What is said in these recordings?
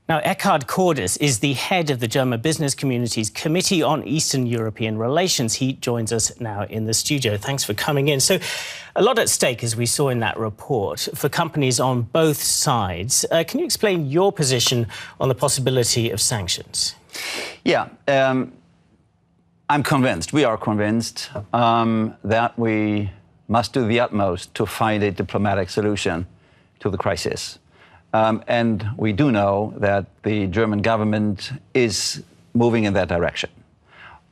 Now, Eckhard Cordes is the head of the German business community's Committee on Eastern European Relations. He joins us now in the studio. Thanks for coming in. So, a lot at stake, as we saw in that report, for companies on both sides. Can you explain your position on the possibility of sanctions? Yeah, I'm convinced, we are convinced, that we must do the utmost to find a diplomatic solution to the crisis. And we do know that the German government is moving in that direction.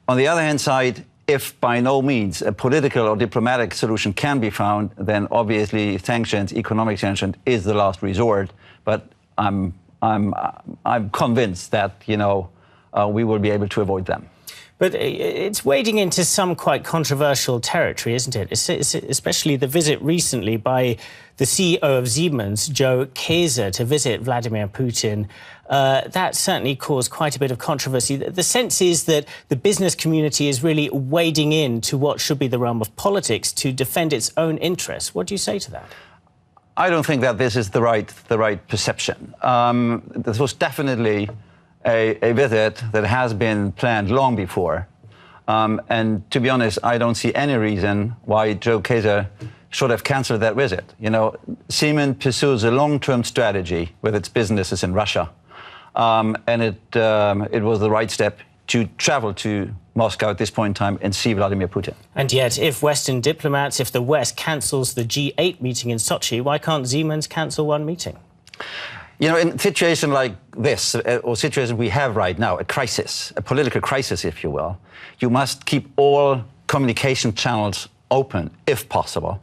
On the other hand side, if by no means a political or diplomatic solution can be found, then obviously sanctions, economic sanctions, is the last resort. But I'm convinced that, we will be able to avoid them. But it's wading into some quite controversial territory, isn't it? Especially the visit recently by the CEO of Siemens, Joe Kaeser, to visit Vladimir Putin. That certainly caused quite a bit of controversy. The sense is that the business community is really wading into what should be the realm of politics to defend its own interests. What do you say to that? I don't think that this is the right perception. This was definitely a visit that has been planned long before. And to be honest, I don't see any reason why Joe Kaeser should have cancelled that visit. Siemens pursues a long-term strategy with its businesses in Russia. And it was the right step to travel to Moscow at this point in time and see Vladimir Putin. And yet, if Western diplomats, if the West cancels the G8 meeting in Sochi, why can't Siemens cancel one meeting? In a situation like this, or situation we have right now, a crisis, a political crisis, if you will, you must keep all communication channels open, if possible.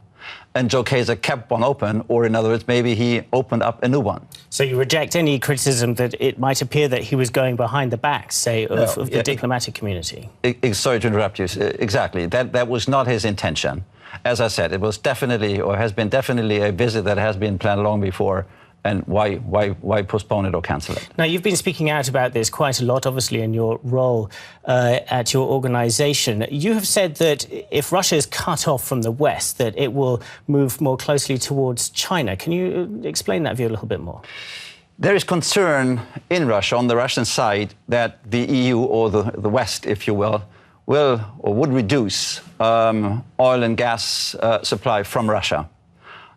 And Joe Kaeser kept one open, or in other words, maybe he opened up a new one. So you reject any criticism that it might appear that he was going behind the back, say, of the diplomatic community? Sorry to interrupt you. Exactly. That was not his intention. As I said, it was definitely, or has been definitely, a visit that has been planned long before. And why postpone it or cancel it? Now, you've been speaking out about this quite a lot, obviously, in your role at your organisation. You have said that if Russia is cut off from the West, that it will move more closely towards China. Can you explain that view a little bit more? There is concern in Russia, on the Russian side, that the EU, or the West, if you will or would reduce oil and gas supply from Russia.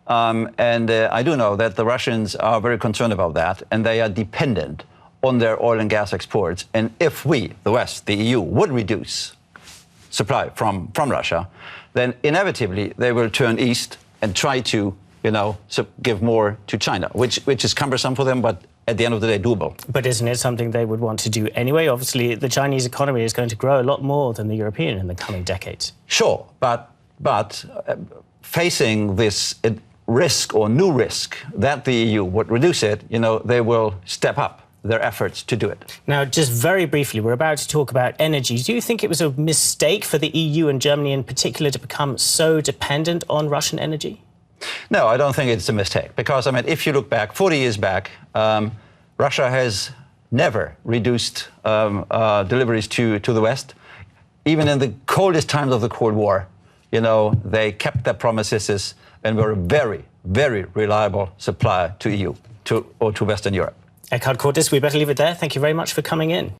I do know that the Russians are very concerned about that, and they are dependent on their oil and gas exports. And if we, the West, the EU, would reduce supply from Russia, then inevitably they will turn east and try to, give more to China, which is cumbersome for them, but at the end of the day, doable. But isn't it something they would want to do anyway? Obviously, the Chinese economy is going to grow a lot more than the European in the coming decades. Sure, but facing this risk or new risk that the EU would reduce it, they will step up their efforts to do it. Now, just very briefly, we're about to talk about energy. Do you think it was a mistake for the EU and Germany in particular to become so dependent on Russian energy? No, I don't think it's a mistake. Because, if you look back, 40 years back, Russia has never reduced deliveries to the West. Even in the coldest times of the Cold War, they kept their promises and were a very, very reliable supplier to EU or to Western Europe. Eckhard Cordes, we better leave it there. Thank you very much for coming in.